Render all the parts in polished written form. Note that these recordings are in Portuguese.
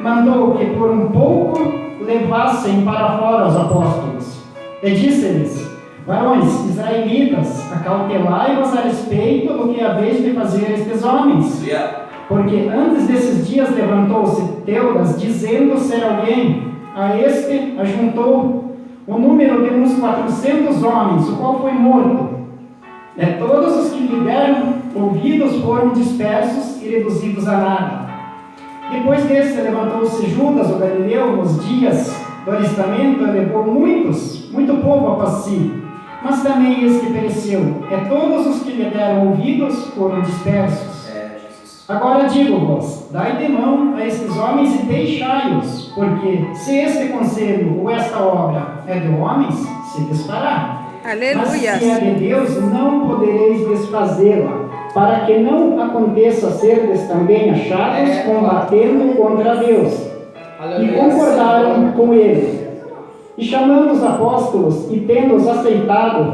mandou que por um pouco levassem para fora os apóstolos. E disse-lhes: varões israelitas, acautelai-vos a respeito do que haveis de fazer a estes homens. Porque antes desses dias levantou-se Teudas, dizendo ser alguém. A este ajuntou o número de uns 400 homens, o qual foi morto. E todos os que lhe deram ouvidos foram dispersos e reduzidos a nada. Depois desse levantou-se Judas, o Galileu, nos dias do alistamento, e levou muito povo após si. Mas também este pereceu. E todos os que lhe deram ouvidos foram dispersos. Agora digo-vos, dai de mão a estes homens e deixai-os, porque se este conselho ou esta obra é de homens, se desfará. Aleluia. Mas se é de Deus, não podereis desfazê-la, para que não aconteça serdes também achados combatendo contra Deus. E concordaram com ele. E chamando os apóstolos e tendo-os aceitado,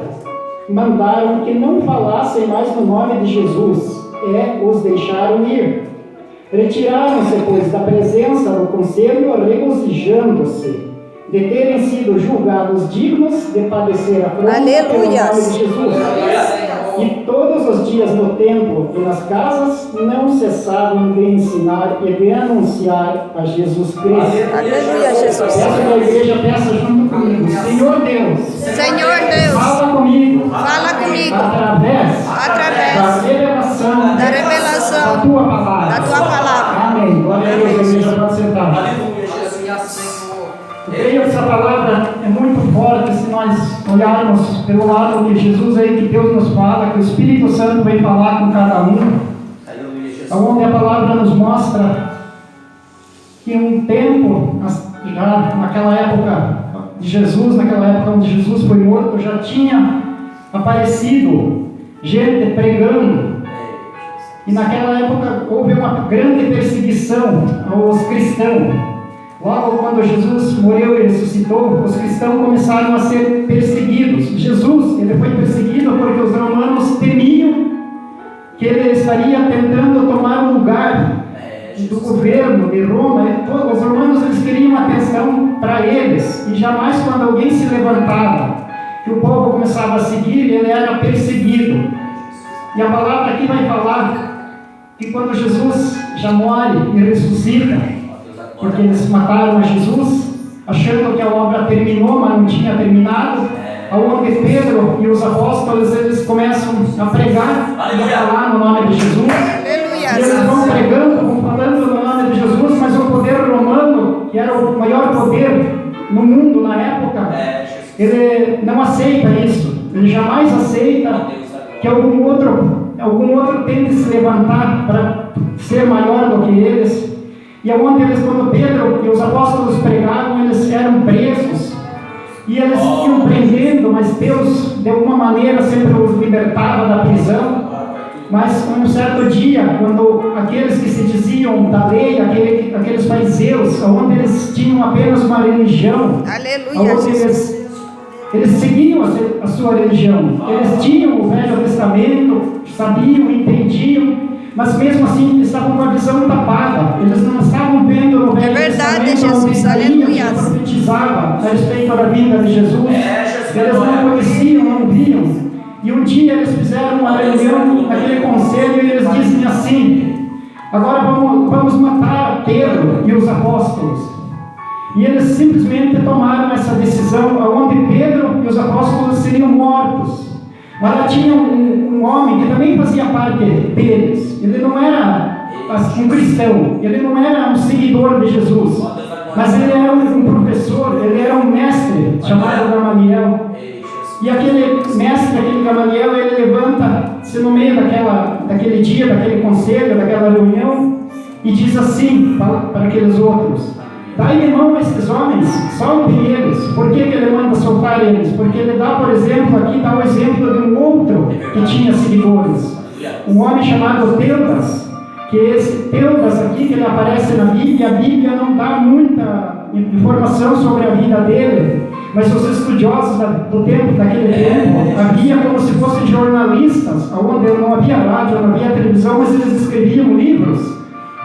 mandaram que não falassem mais no nome de Jesus, e os deixaram ir. Retiraram-se, pois, da presença do conselho, regozijando-se de terem sido julgados dignos de padecer afronta pelo nome de Jesus. E todos os dias no templo e nas casas não cessavam de ensinar e de anunciar a Jesus Cristo. Aleluia, Jesus. Peço da igreja, peça junto comigo: Senhor Deus, Senhor Deus, fala comigo, através da revelação da tua palavra. Amém. Glória a Deus, a igreja pode sentar. Eu creio que essa palavra é muito forte se nós olharmos pelo lado que Jesus aí, que Deus nos fala, que o Espírito Santo vem falar com cada um. Onde a palavra nos mostra que um tempo, já naquela época de Jesus, naquela época onde Jesus foi morto, já tinha aparecido gente pregando. E naquela época houve uma grande perseguição aos cristãos. Logo quando Jesus morreu e ressuscitou, os cristãos começaram a ser perseguidos. Jesus, ele foi perseguido porque os romanos temiam que ele estaria tentando tomar o lugar do governo de Roma. Os romanos, eles queriam atenção para eles, e jamais quando alguém se levantava, que o povo começava a seguir, ele era perseguido. E a palavra aqui vai falar que quando Jesus já morre e ressuscita, porque eles mataram a Jesus, achando que a obra terminou, mas não tinha terminado, aonde Pedro e os apóstolos, eles começam a pregar e a falar no nome de Jesus. Aleluia. E eles vão pregando, vão falando no nome de Jesus, mas o poder romano, que era o maior poder no mundo na época, ele não aceita isso. Ele jamais aceita que algum outro tente se levantar para ser maior do que eles. E aonde eles, quando Pedro e os apóstolos pregavam, eles eram presos. E eles iam prendendo, mas Deus, de alguma maneira, sempre os libertava da prisão. Mas um certo dia, quando aqueles que se diziam da lei, aqueles fariseus, onde eles tinham apenas uma religião, aleluia, onde eles seguiam a sua religião, eles tinham o Velho Testamento, sabiam, entendiam, mas mesmo assim eles estavam com a visão tapada. Eles não estavam vendo no Velho Testamento Jesus, aleluia, que profetizava a respeito da vinda de Jesus. Eles não conheciam, não viam. E um dia eles fizeram uma reunião naquele conselho e eles dizem assim: agora vamos matar Pedro e os apóstolos. E eles simplesmente tomaram essa decisão, onde Pedro e os apóstolos seriam mortos. Mas lá tinha um homem que também fazia parte deles. Ele não era um cristão, ele não era um seguidor de Jesus, mas ele era um professor, ele era um mestre chamado Gamaliel. E aquele mestre, aquele Gamaliel, ele levanta-se no meio daquele dia, daquele conselho, daquela reunião, e diz assim para aqueles outros: dai de mão a estes homens, soltem eles. Por que ele manda soltar eles? Porque ele dá, por exemplo, aqui dá o exemplo de um outro que tinha seguidores, um homem chamado Teudas, que esse Teudas aqui, que ele aparece na Bíblia, a Bíblia não dá muita informação sobre a vida dele, mas os estudiosos do tempo, daquele tempo, havia como se fossem jornalistas, onde não havia rádio, não havia televisão, mas eles escreviam livros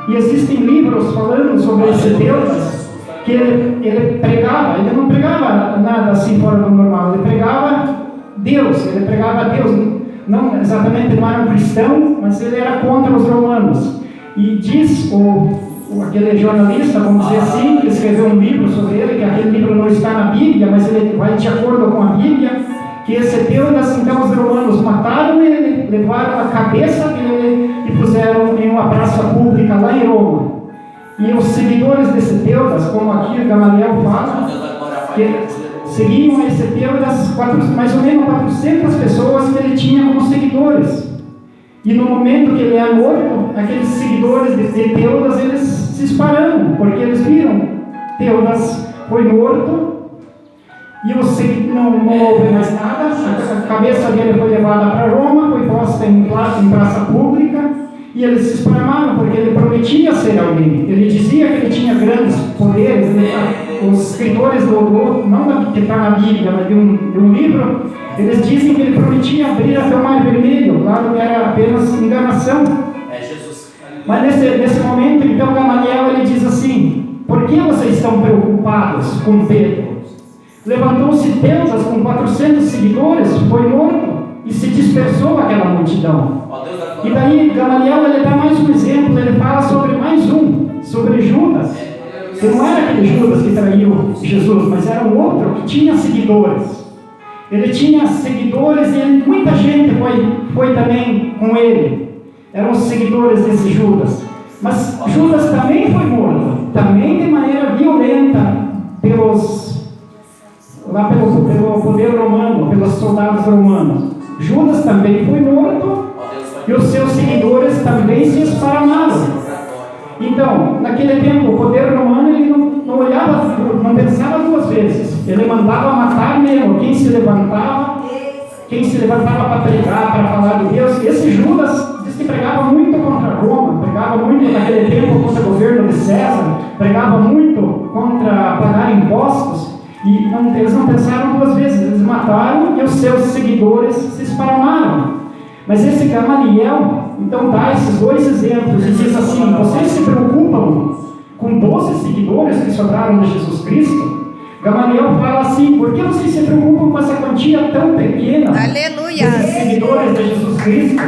E existem livros falando sobre esse Deus, que ele pregava, ele não pregava nada assim fora do normal, ele pregava Deus, não exatamente, não era um cristão, mas ele era contra os romanos. E diz aquele jornalista, vamos dizer assim, que escreveu um livro sobre ele, que aquele livro não está na Bíblia, mas ele vai de acordo com a Bíblia, que esse Teudas, então os romanos mataram ele, levaram a cabeça dele e puseram em uma praça pública lá em Roma. E os seguidores desse Teudas, como aqui Gamaliel fala, que seguiam esse Teudas, mais ou menos 400 pessoas que ele tinha como seguidores. E no momento que ele é morto, aqueles seguidores de Teudas, eles se espalharam, porque eles viram Teudas foi morto, e não houve mais nada, a cabeça dele foi levada para Roma, foi posta em praça pública, e eles se espalharam, porque ele prometia ser alguém. Ele dizia que ele tinha grandes poderes. Os escritores não que está na Bíblia, mas de um livro, eles dizem que ele prometia abrir até o Mar Vermelho. Claro que era apenas enganação. Mas nesse momento, então, Gamaliel ele diz assim: por que vocês estão preocupados com Pedro? Levantou-se Teudas com 400 seguidores, foi morto e se dispersou aquela multidão. E daí Gamaliel ele dá mais um exemplo, ele fala sobre Judas, que não era aquele Judas que traiu Jesus, mas era um outro que tinha seguidores. Ele tinha seguidores e muita gente foi também com ele. Eram os seguidores desse Judas. Mas Judas também foi morto, também de maneira violenta pelo poder romano, pelos soldados romanos. Judas também foi morto e os seus seguidores também se esparramaram. Então, naquele tempo, o poder romano ele não olhava, não pensava duas vezes. Ele mandava matar mesmo quem se levantava para pregar, para falar de Deus. Esse Judas diz que pregava muito contra Roma, pregava muito naquele tempo contra o governo de César, pregava muito contra pagar impostos. E eles não pensaram duas vezes, eles mataram e os seus seguidores se esparramaram. Mas esse Gamaliel, então, dá esses dois exemplos e diz assim: vocês se preocupam com 12 seguidores que sobraram de Jesus Cristo? Gamaliel fala assim: por que vocês se preocupam com essa quantia tão pequena? Aleluia! Desses seguidores de Jesus Cristo?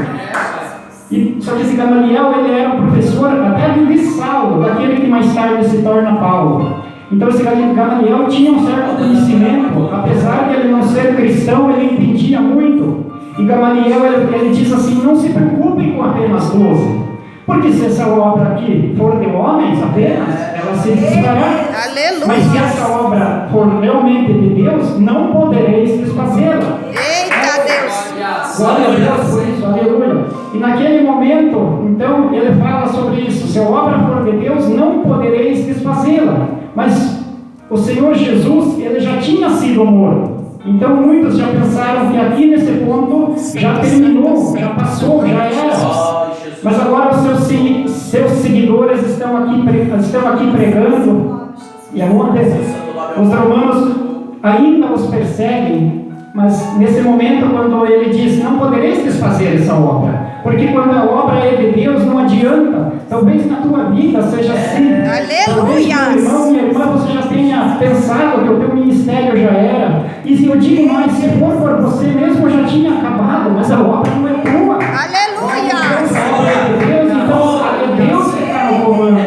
Só que esse Gamaliel, ele era um professor até de Saulo, daquele que mais tarde se torna Paulo. Então esse Gamaliel tinha um certo conhecimento, apesar de ele não ser cristão, ele entendia muito. E Gamaliel ele diz assim: não se preocupem com apenas 12, porque se essa obra aqui for de homens apenas, ela se desfará. Mas se essa obra for realmente de Deus, não podereis desfazê-la. Eita Deus! Glória a Deus por isso, aleluia. E naquele momento, então, ele fala sobre isso: se a obra for de Deus, não podereis desfazê-la. Mas o Senhor Jesus, ele já tinha sido morto. Então muitos já pensaram que aqui nesse ponto já terminou, já passou, já era. Mas agora os seus seguidores estão aqui pregando. E aonde os romanos ainda os perseguem. Mas nesse momento, quando ele diz: não podereis desfazer essa obra, porque quando a obra é de Deus, não adianta. Talvez na tua vida seja assim. Aleluia! Talvez, meu irmão, minha irmã, você já tenha pensado que o teu ministério já era. E se eu digo mais, se for por você mesmo, já tinha acabado, mas a obra não é tua. Aleluia! A obra é de Deus, então é Deus que está no comando.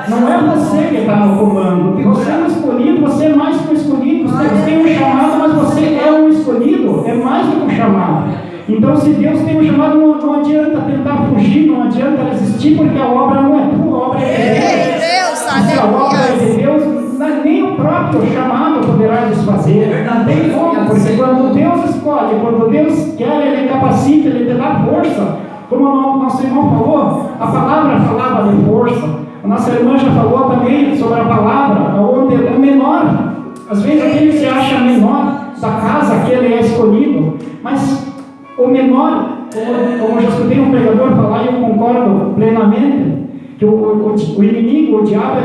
Não é você que está no comando. Você é um escolhido, você é mais que um escolhido. Você tem um chamado, mas você é um escolhido. É mais do que um chamado. Então, se Deus tem um chamado, não adianta tentar fugir, não adianta resistir, porque a obra não é tua, a obra é de Deus. Se a obra é de Deus, nem o próprio chamado poderá desfazer. Não tem como, porque quando Deus escolhe, quando Deus quer, Ele capacita, Ele te dá força. Como o nosso irmão falou, a palavra falava de força. A nossa irmã já falou também sobre a palavra, onde o menor, às vezes aquele se acha menor da casa, aquele é escolhido, mas o menor, como eu já escutei um pregador falar, e eu concordo plenamente, que o inimigo, o diabo,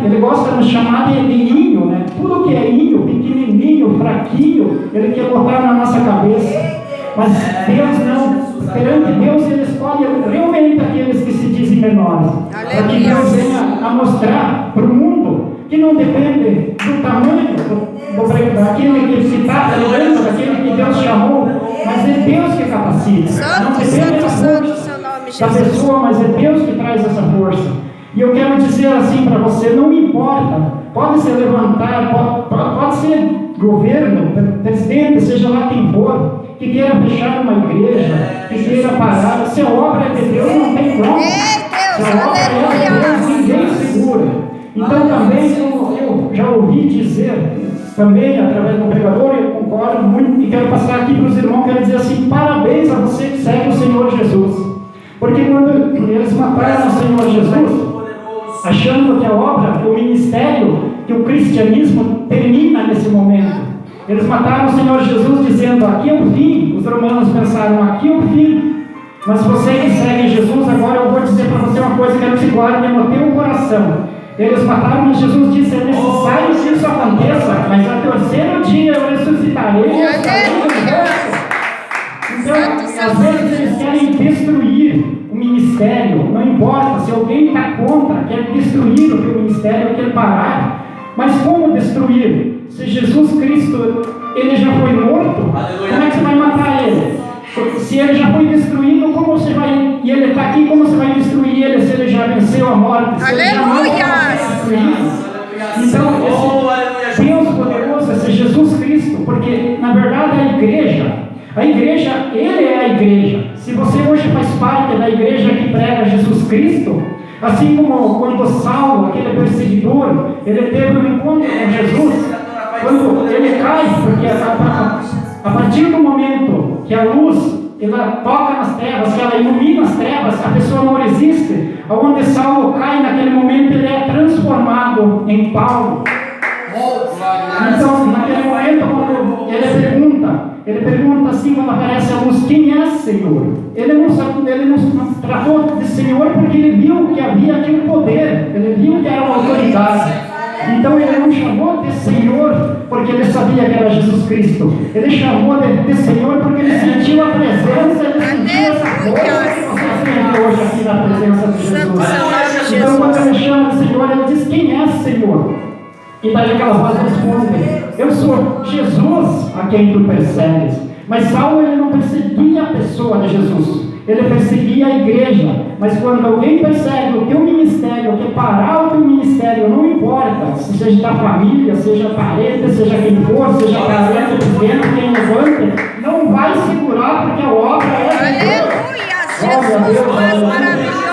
ele gosta de nos chamar de ninho, né? Tudo que é ninho, pequenininho, fraquinho, ele quer botar na nossa cabeça. Mas Deus não, perante Deus, Ele escolhe realmente aqueles que se dizem menores. para que Deus venha a mostrar para o mundo que não depende do tamanho daquele que está trabalhando, daquele que Deus chamou, mas é Deus que capacita. Não depende da pessoa, mas é Deus que traz essa força. E eu quero dizer assim para você, não importa, pode ser levantar, pode ser governo, presidente, seja lá quem for, que queira fechar uma igreja, que queira parar, se a obra é de Deus, não tem como. Se a obra é de Deus, ninguém segura. Então também, eu já ouvi dizer, também através do pregador, eu concordo muito, e quero passar aqui para os irmãos, quero dizer assim, parabéns a você que segue o Senhor Jesus. Porque quando eles mataram o Senhor Jesus, achando que a obra, que o ministério, que o cristianismo termina nesse momento, eles mataram o Senhor Jesus dizendo, aqui é o fim. Os romanos pensaram, aqui é o fim. Mas você que segue Jesus, agora eu vou dizer para você uma coisa que quero que se guarde no teu coração. Eles mataram, mas Jesus disse, é necessário que isso aconteça, mas ao terceiro dia eu ressuscitarei. Então, às vezes eles querem destruir o ministério, não importa, se alguém está contra, quer destruir o teu ministério, quer parar, mas como destruir? Se Jesus Cristo, ele já foi morto, como é que você vai matar ele? Se ele já foi destruído, como você vai, e ele está aqui, como você vai destruir ele se ele já venceu a morte? Aleluia! Então, esse Deus poderoso, esse Jesus Cristo, porque na verdade a igreja, ele é a igreja. Se você hoje faz parte da igreja que prega Jesus Cristo, assim como quando Saulo, aquele perseguidor, ele teve um encontro com Jesus, quando ele cai, porque a partir do momento que a luz ela toca nas trevas, que ela ilumina as trevas, a pessoa não resiste. Onde Saulo cai, naquele momento ele é transformado em Paulo. Então, naquele momento, quando ele pergunta assim, quando aparece a luz, quem é Senhor? Ele não tratou de Senhor porque ele viu que havia aqui um poder, ele viu que era uma autoridade. Então ele não chamou de Senhor porque ele sabia que era Jesus Cristo. Ele chamou de Senhor porque ele sentiu a presença, ele sentiu essa força que você sente hoje aqui na presença de Jesus. Então quando ele chama de Senhor, ele diz, quem é Senhor? E daí aquela voz responde, eu sou Jesus a quem tu persegues. Mas Saulo ele não perseguia a pessoa de Jesus, ele perseguia a igreja. Mas quando alguém persegue o teu ministério, quer parar o teu ministério, não importa, seja da família, seja parente, seja quem for, seja parente pequeno, quem levante, não vai segurar porque a obra é de Deus. Aleluia, Jesus, maravilhoso,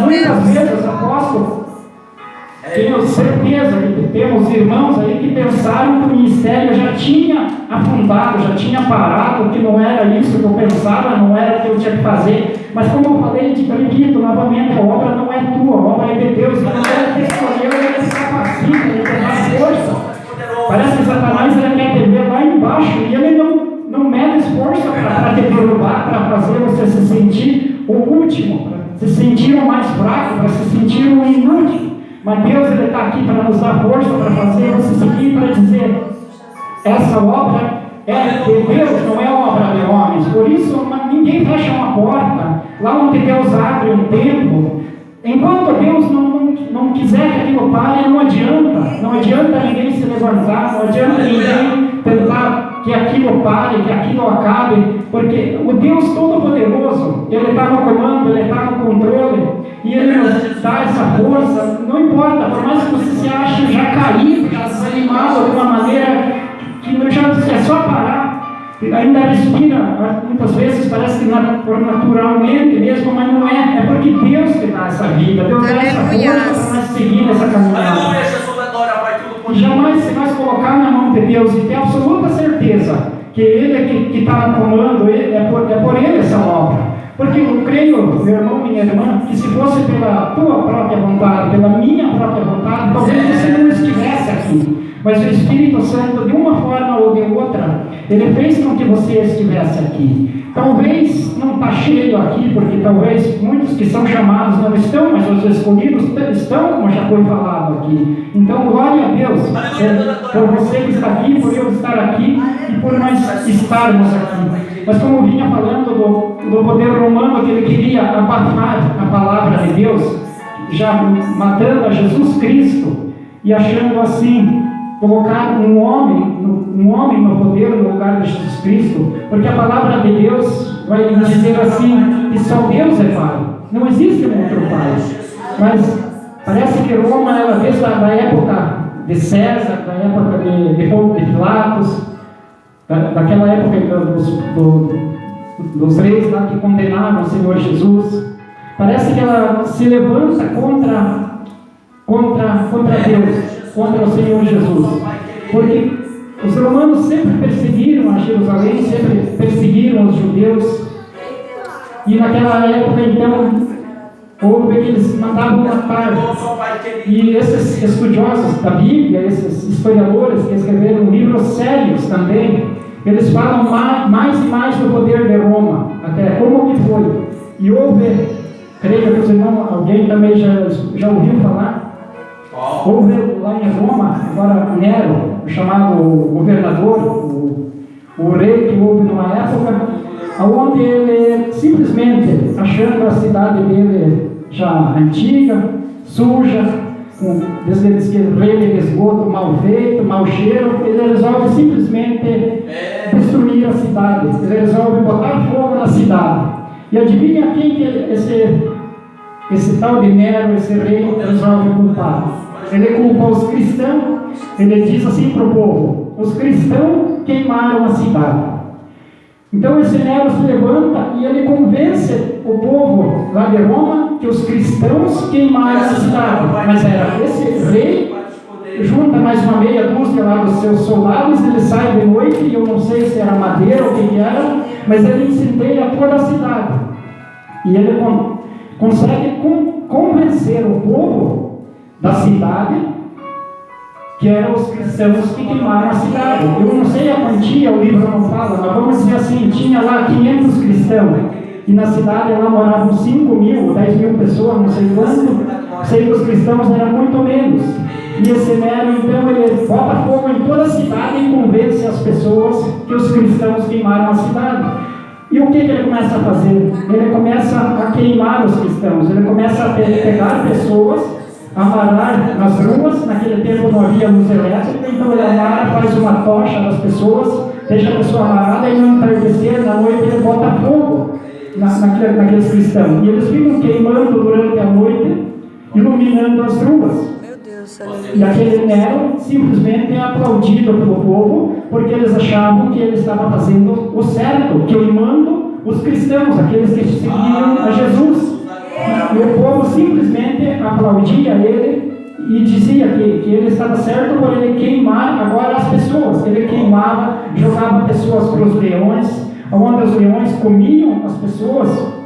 Muitas vezes, apóstolo, tenho certeza que temos irmãos aí que pensaram que o ministério já tinha afundado, já tinha parado, que não era isso que eu pensava, não era o que eu tinha que fazer. Mas como eu falei, te repito novamente, a obra não é tua, a obra é de Deus. Então ele te escolheu, ele te capacita, ele te dá força. Parece que Satanás ele quer te ver lá embaixo e ele não mede esforço para te derrubar, para fazer você se sentir o último, para se sentir o mais fraco, para se sentir o inútil. Mas Deus ele está aqui para nos dar força, para fazer você seguir, para dizer, essa obra é de Deus, não é obra de homens. Por isso, ninguém fecha uma porta, lá onde Deus abre um tempo, enquanto Deus não quiser que aquilo pare, não adianta ninguém se levantar, não adianta ninguém tentar que aquilo pare, que aquilo acabe, porque o Deus Todo-Poderoso, Ele está no comando, Ele está no controle, e Ele nos dá essa força. Não importa, por mais que você se ache já caído, já desanimado de uma maneira que já é só parar, ainda respira, muitas vezes parece que por naturalmente mesmo, mas não é, é porque Deus te dá essa vida, Deus dá essa força para nós seguir nessa caminhada. E jamais se nós colocar na mão de Deus e ter absoluta certeza que Ele é que está no comando, é por Ele essa obra. Porque eu creio, meu irmão, minha irmã, que se fosse pela tua própria vontade, pela minha própria vontade, talvez você não estivesse aqui. Mas o Espírito Santo, de uma forma ou de outra, ele fez com que você estivesse aqui. Talvez não está cheio aqui, porque talvez muitos que são chamados não estão, mas os escolhidos estão, como já foi falado aqui. Então, glória a Deus por você que está aqui, por eu estar aqui e por nós estarmos aqui. Mas como eu vinha falando do poder romano, que ele queria abafar a palavra de Deus, já matando a Jesus Cristo e achando assim, colocar um homem no poder no lugar de Jesus Cristo, porque a palavra de Deus vai dizer assim, que só Deus é Pai, não existe um outro Pai. Mas parece que Roma, ela desde a época de César, da época de Pilatos, daquela época dos reis lá que condenavam o Senhor Jesus, parece que ela se levanta contra Deus, contra o Senhor Jesus, porque os romanos sempre perseguiram a Jerusalém, sempre perseguiram os judeus, e naquela época então houve que eles mandavam matar, e esses estudiosos da Bíblia, esses historiadores que escreveram livros sérios também, eles falam mais e mais do poder de Roma, até como que foi, e houve, creio que os irmãos, alguém também já ouviu falar, houve lá em Roma, agora Nero, o chamado governador, o rei que houve numa época, onde ele simplesmente, achando a cidade dele já antiga, suja, com rede de esgoto mal feito, mau cheiro, ele resolve simplesmente destruir a cidade, ele resolve botar fogo na cidade. E adivinha quem que esse tal de Nero, esse rei, resolve culpar? Ele culpa os cristãos, ele diz assim para o povo: os cristãos queimaram a cidade. Então esse Nero se levanta e ele convence o povo lá de Roma que os cristãos queimaram a cidade. Mas era esse rei, junta mais uma meia dúzia lá dos seus soldados, ele sai de noite, e eu não sei se era madeira ou o que era, mas ele incendeia toda a cidade. E ele consegue convencer o povo da cidade que eram os cristãos que queimaram a cidade. Eu não sei a quantia, o livro não fala, mas vamos dizer assim, tinha lá 500 cristãos, e na cidade lá moravam 5.000, 10.000 pessoas, não sei quanto, sei que os cristãos eram muito menos. E esse Nero, então, ele bota fogo em toda a cidade e convence as pessoas que os cristãos queimaram a cidade. E o que ele começa a fazer? Ele começa a queimar os cristãos, ele começa a pegar pessoas, amarrar nas ruas. Naquele tempo não havia luz elétrica, então ele amarra, faz uma tocha das pessoas, deixa a pessoa amarrada, e no entardecer, na noite, ele bota fogo naqueles cristãos. E eles ficam queimando durante a noite, iluminando as ruas. E aquele Nero simplesmente é aplaudido pelo povo, porque eles achavam que ele estava fazendo o certo, queimando os cristãos, aqueles que seguiam a Jesus. E o povo simplesmente aplaudia ele e dizia que ele estava certo por ele queimar agora as pessoas. Ele queimava, jogava pessoas para os leões, onde os leões comiam as pessoas,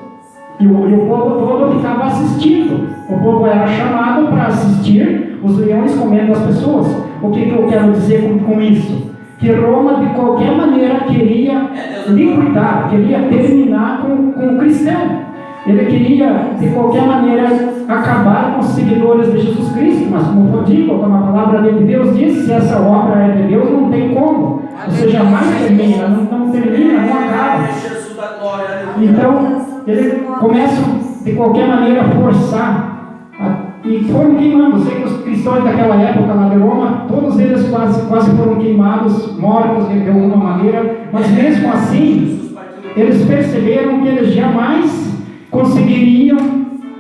e o povo todo ficava assistindo. O povo era chamado para assistir os leões comendo as pessoas. O que eu quero dizer com isso? Que Roma de qualquer maneira queria liquidar, queria terminar com o cristão. Ele queria, de qualquer maneira, acabar com os seguidores de Jesus Cristo. Mas, como eu digo, como a palavra de Deus diz, se essa obra é de Deus, não tem como. Você jamais termina, não termina, não acaba. Então, ele começa, de qualquer maneira, a forçar. E foram queimando. Sei que os cristãos daquela época, lá de Roma, todos eles quase foram queimados, mortos de alguma maneira. Mas, mesmo assim, eles perceberam que eles jamais conseguiriam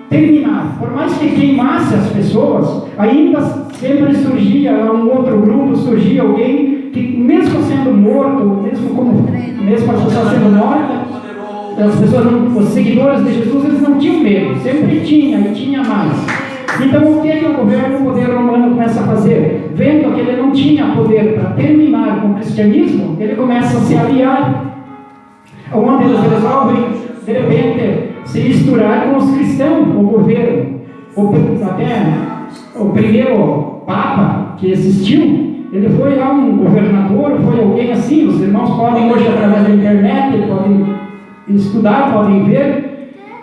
terminar. Por mais que queimasse as pessoas, ainda sempre surgia um outro grupo, surgia alguém que, mesmo sendo morto, mesmo as pessoas sendo mortas, os seguidores de Jesus, eles não tinham medo, sempre tinha e tinha mais. Então o que o governo, o poder romano começa a fazer? Vendo que ele não tinha poder para terminar com o cristianismo, ele começa a se aliar, onde eles resolvem, de repente, se misturar com os cristãos, o governo. Até o primeiro Papa que existiu, ele foi lá um governador, foi alguém assim. Os irmãos podem hoje, através da internet, podem estudar, podem ver.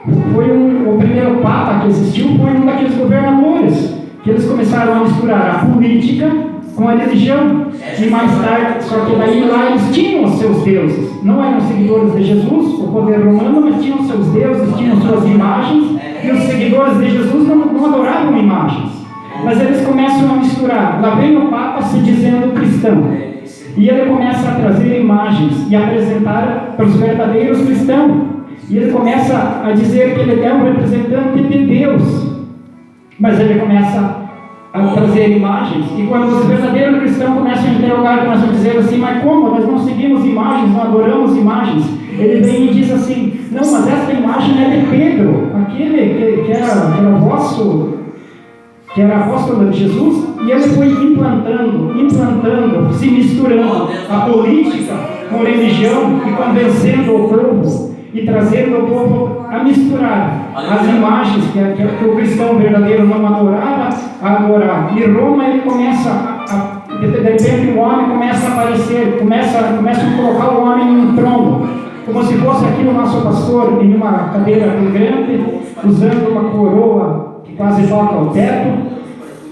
O primeiro Papa que existiu foi um daqueles governadores, que eles começaram a misturar a política com a religião. E mais tarde, só que daí lá eles tinham os seus deuses, não eram seguidores de Jesus, o poder romano, mas tinham seus deuses, tinham suas imagens, E os seguidores de Jesus não adoravam imagens. Mas eles começam a misturar. Lá vem o Papa se dizendo cristão. E ele começa a trazer imagens e apresentar para os verdadeiros cristãos. E ele começa a dizer que ele é um representante de Deus. Mas ele começa a trazer imagens. E quando os verdadeiros cristãos começam a interrogar, começam a dizer assim: mas como? Nós não seguimos imagens, não adoramos imagens. Ele vem e diz assim: não, mas esta imagem é de Pedro, aquele que era o vosso... que era apóstolo de Jesus, e ele foi implantando, se misturando a política com a religião e convencendo o povo e trazendo o povo a misturar as imagens que o cristão verdadeiro não adorava a adorar. E Roma, ele começa de repente o homem começa a aparecer, começa a colocar o homem em um trono, como se fosse aqui o nosso pastor em uma cadeira grande, usando uma coroa que quase toca ao teto.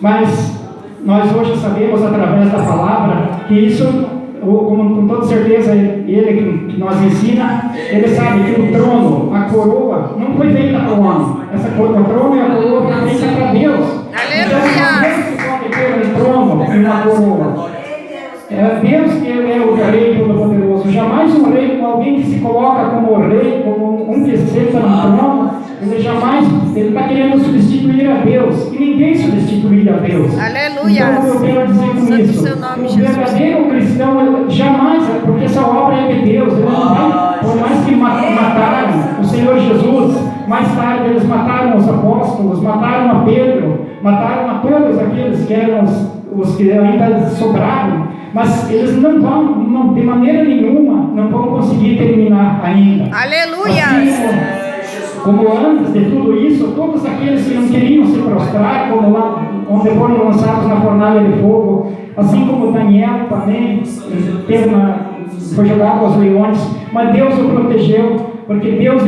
Mas nós hoje sabemos através da palavra que isso, com toda certeza, ele que nos ensina, ele sabe que o trono, a coroa, não foi feita para o homem. O trono e a coroa foi feita para Deus. Aleluia! Então, Deus que pode ter um trono e uma coroa. É Deus que é o rei todo-poderoso. Jamais um rei, alguém que se coloca como rei, como um que senta no trono, ele está querendo substituir a Deus. E ninguém substitui a Deus. Aleluia! Então eu quero dizer com isso, o verdadeiro cristão jamais, porque essa obra é de Deus. Ele não vai, por mais que mataram o Senhor Jesus, mais tarde eles mataram os apóstolos, mataram a Pedro, mataram a todos aqueles que eram os que ainda sobraram. Mas eles não vão, de maneira nenhuma, não vão conseguir terminar ainda. Aleluia! Assim, como antes de tudo isso, todos aqueles que não queriam se prostrar, como lá, onde foram lançados na fornalha de fogo, assim como Daniel também foi jogado aos leões, mas Deus o protegeu, porque Deus,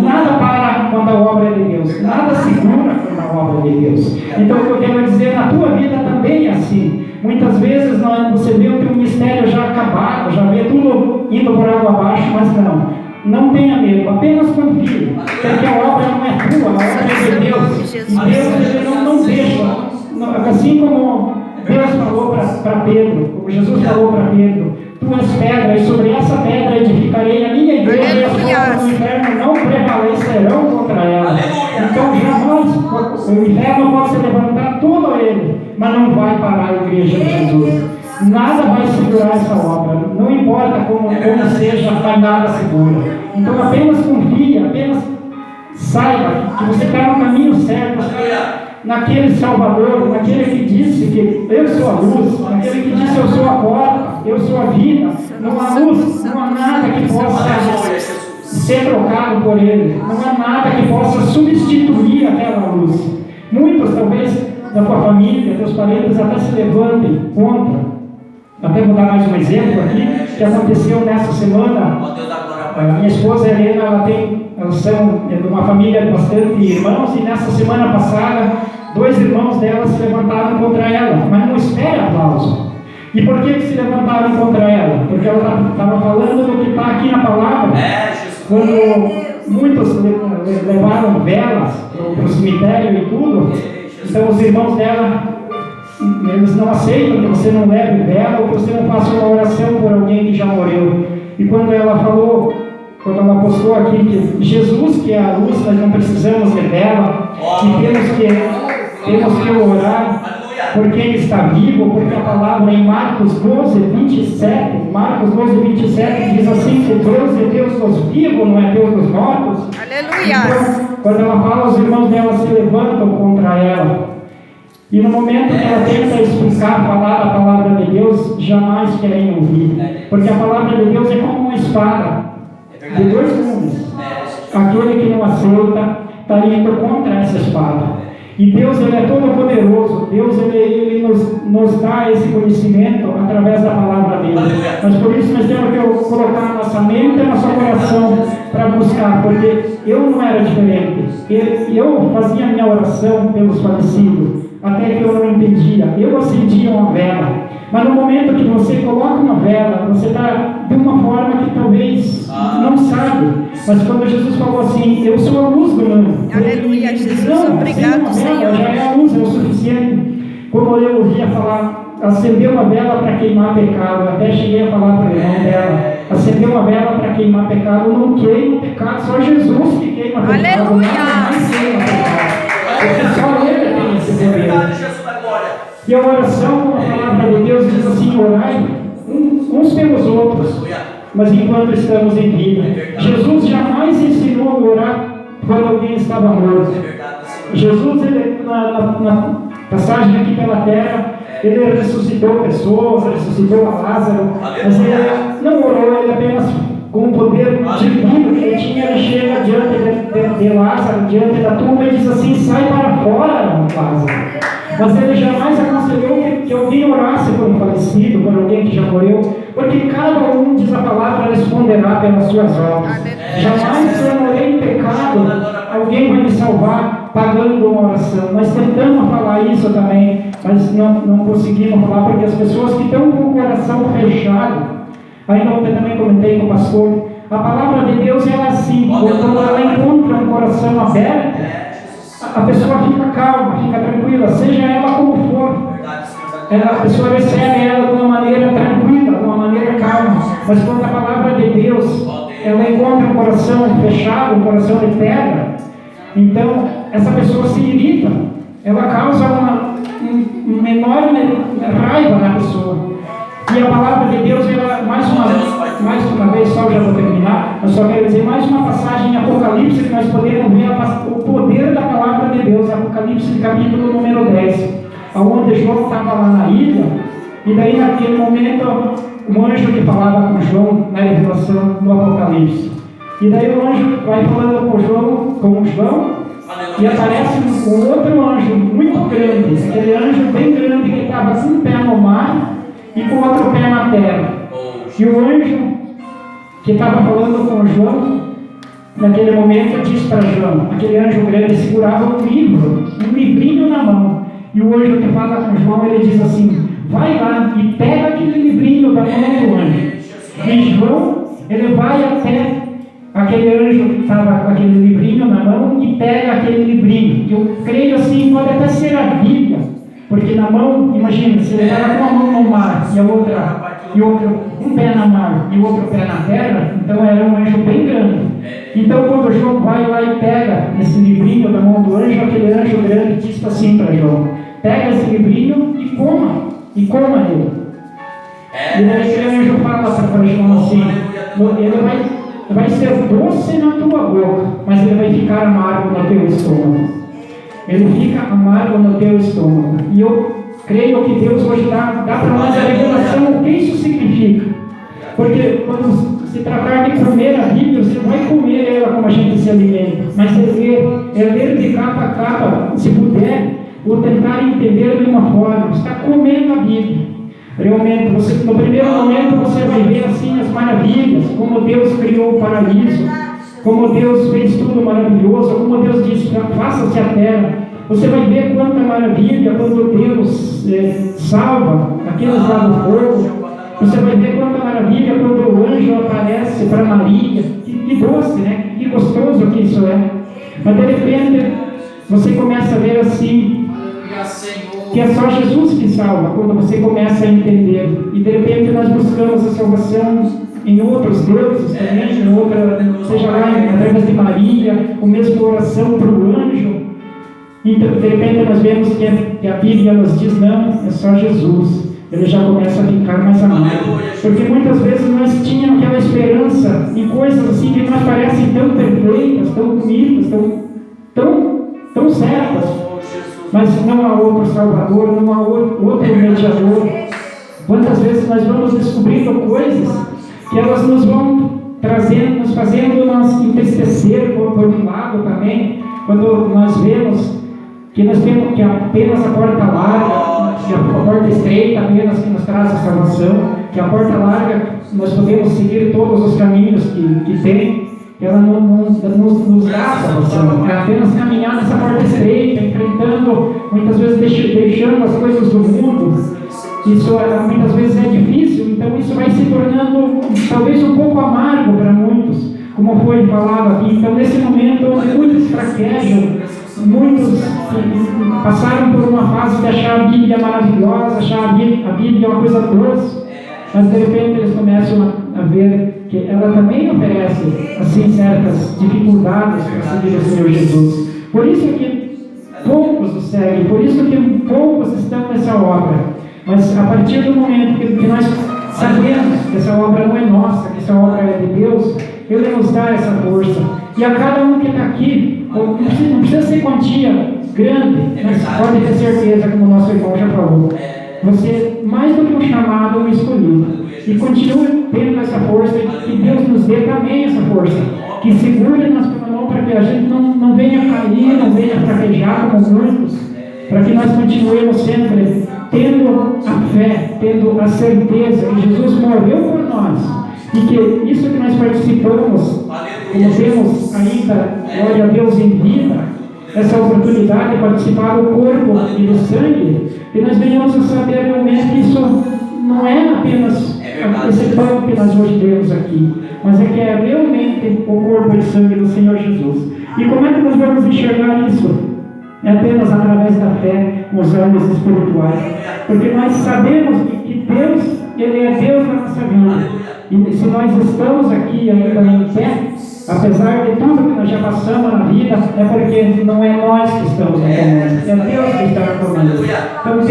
nada para quando a obra é de Deus, nada segura quando a obra é de Deus. Então o que eu quero dizer, na tua vida também é assim. Muitas vezes você vê o teu ministério já acabado, já vê tudo indo por água abaixo, mas não tenha medo, apenas confie, porque a obra não é tua, a obra é de Deus. E Deus ele não deixa, assim como Deus falou para Pedro, como Jesus falou para Pedro: tu és pedra, e sobre essa pedra edificarei a minha igreja, e as portas do inferno não prevalecerão contra ela. Então jamais o inferno pode se levantar todo ele, mas não vai parar a igreja de Jesus. Nada vai segurar essa obra, não importa como seja, vai nada segura. Então apenas confie, apenas saiba que você está no caminho certo, naquele Salvador, naquele que disse que eu sou a luz, naquele que disse eu sou a porta, eu sou a vida. Não há luz, não há nada que possa ser trocado por ele, não há nada que possa substituir aquela luz. Muitos, talvez, da tua família, teus parentes até se levantem contra. Até vou dar mais um exemplo aqui, que aconteceu nessa semana. A minha esposa Helena, elas são de uma família de bastante irmãos, e nessa semana passada, 2 irmãos dela se levantaram contra ela, mas não espere aplauso. E por que se levantaram contra ela? Porque ela estava falando do que está aqui na palavra. Quando muitos levaram velas para o cemitério e tudo, então os irmãos dela, eles não aceitam que você não leve vela ou que você não faça uma oração por alguém que já morreu. E quando ela falou, quando ela postou aqui que Jesus, que é a luz, nós não precisamos de vela, e temos que orar por quem está vivo, porque a palavra em Marcos 12, 27 diz assim: que Deus é Deus dos vivos, não é Deus dos mortos. Aleluia! Então, quando ela fala, os irmãos dela se levantam contra ela. E no momento que ela tenta explicar, falar a palavra de Deus, jamais querem ouvir. Porque a palavra de Deus é como uma espada de 2 gumes. Aquele que não aceita está indo contra essa espada. E Deus, ele é todo poderoso. Deus, ele nos dá esse conhecimento através da palavra dele. Mas por isso nós temos que colocar a nossa mente e a nossa coração para buscar, porque eu não era diferente. Eu fazia a minha oração pelos falecidos, até que eu não entendia. Eu acendia uma vela, mas no momento que você coloca uma vela, você está de uma forma que talvez não sabe. Mas quando Jesus falou assim, eu sou a luz do mundo. Aleluia, Jesus, não, obrigado, Senhor. Já é a luz, é o suficiente. Como eu ouvia falar, acender uma vela para queimar pecado. Até cheguei a falar para o irmão dela, acender uma vela para queimar pecado. Não queima pecado, só Jesus que queima pecado. Aleluia. Não queima pecado. Porque só Ele tem esse poder. E a oração, como a palavra de Deus diz assim, orai uns pelos outros, mas enquanto estamos em vida. Jesus jamais ensinou a orar quando alguém estava morto. Jesus, ele, na passagem aqui pela terra, ele ressuscitou pessoas, ressuscitou a Lázaro, mas ele não orou, ele apenas com o poder divino que ele tinha, ele chega diante de Lázaro, diante da tumba e diz assim, sai para fora, Lázaro. Mas ele jamais aconselhou que alguém orasse por um falecido, por alguém que já morreu, porque cada um, diz a palavra, responderá pelas suas obras. Jamais se eu morei em pecado, alguém vai me salvar pagando uma oração. Nós tentamos falar isso também, mas não conseguimos falar, porque as pessoas que estão com o coração fechado, ainda ontem também comentei com o pastor, a palavra de Deus é assim, quando ela encontra um coração aberto, a pessoa fica calma, fica tranquila, seja ela como for. A pessoa recebe ela de uma maneira tranquila, de uma maneira calma. Mas quando a palavra de Deus, ela encontra um coração fechado, um coração de pedra, então essa pessoa se irrita, ela causa uma enorme raiva na pessoa. E a palavra de Deus, ela, mais uma vez, só já vou terminar, eu só quero dizer mais uma passagem em Apocalipse que nós podemos ver o poder da palavra de Deus, Apocalipse capítulo número 10, onde João estava lá na ilha, e daí naquele momento, um anjo que falava com João na revelação do Apocalipse, e daí o anjo vai falando com João, e aparece um outro anjo muito grande, aquele anjo bem grande que estava com um pé no mar, e com outro pé na terra. E o anjo que estava falando com João, naquele momento disse para João, aquele anjo grande segurava um livrinho na mão. E o anjo que fala com João, ele diz assim, vai lá e pega aquele livrinho da mão do anjo. E João, ele vai até aquele anjo que estava com aquele livrinho na mão e pega aquele livrinho. Que eu creio assim, pode até ser a Bíblia. Porque na mão, imagina, se ele estava com a mão no mar e outro, um pé no mar e outro pé na terra, então era um anjo bem grande. Então quando João vai lá e pega esse livrinho da mão do anjo, aquele anjo grande diz assim para João, pega esse livrinho e coma ele. E daí aquele anjo fala para João assim, ele vai ser doce na tua boca, mas ele vai ficar amargo no teu estômago. Ele fica amargo no teu estômago. E eu creio que Deus hoje dá para nós a revelação o que isso significa. Porque quando se tratar de comer a Bíblia, você vai comer ela como a gente se alimenta. Mas ler de capa a capa, se puder, ou tentar entender de uma forma. Você está comendo a Bíblia. Realmente, no primeiro momento você vai ver assim as maravilhas, como Deus criou o paraíso, como Deus fez tudo maravilhoso, como Deus disse, faça-se a terra. Você vai ver quanta maravilha quando Deus salva aqueles lá do fogo. Você vai ver quanta maravilha quando o anjo aparece para Maria. Que doce, né? Que gostoso que isso é. Mas de repente, você começa a ver assim, que é só Jesus que salva, quando você começa a entender. E de repente nós buscamos a salvação em outros deuses também, seja lá através de Maria, ou mesmo oração para o anjo. E de repente nós vemos que a Bíblia nos diz, não, é só Jesus. Ele já começa a ficar mais amado. Porque muitas vezes nós tínhamos aquela esperança em coisas assim que nos parecem tão perfeitas, tão bonitas, tão certas. Mas não há outro Salvador, não há outro mediador. Quantas vezes nós vamos descobrindo coisas que elas nos vão trazendo, nos fazendo nos entristecer por um lado também, quando nós vemos que nós temos que apenas a porta larga, que a porta estreita apenas que nos traz a salvação, que a porta larga nós podemos seguir todos os caminhos que tem, ela não nos dá a salvação, é apenas caminhar nessa porta estreita, enfrentando, muitas vezes deixando as coisas do mundo. Isso muitas vezes é difícil, então isso vai se tornando talvez um pouco amargo para muitos. como foi falado aqui. Então, nesse momento, muitos fraquejam, muitos passaram por uma fase de achar a Bíblia maravilhosa, achar a Bíblia uma coisa doce, mas de repente eles começam a ver que ela também oferece, assim, certas dificuldades para seguir o Senhor Jesus. Por isso que poucos o seguem, por isso que poucos estão nessa obra. Mas a partir do momento que nós sabemos que essa obra não é nossa, que essa obra é de Deus, Ele nos dá essa força. E a cada um que está aqui, não precisa ser quantia grande, mas pode ter certeza, como o nosso irmão já falou, você, mais do que um chamado, um escolhido. E continue tendo essa força, e que Deus nos dê também essa força. Que segure-nos pela mão para que a gente não venha cair, não venha fraquejar como muitos, para que nós continuemos sempre tendo a fé, tendo a certeza que Jesus morreu por nós, e que isso que nós participamos, como temos ainda, glória a Deus, em vida, essa oportunidade de participar do corpo e do sangue, e nós venhamos a saber realmente que isso não é apenas esse pão que nós hoje temos aqui, mas é que é realmente o corpo e o sangue do Senhor Jesus. E como é que nós vamos enxergar isso? É apenas através da fé, com os olhos espirituais, porque nós sabemos que Deus, Ele é Deus da nossa vida, e se nós estamos aqui ainda em pé, apesar de tudo que nós já passamos na vida, é porque não é nós que estamos no comando, é Deus que está no comando. Então Deus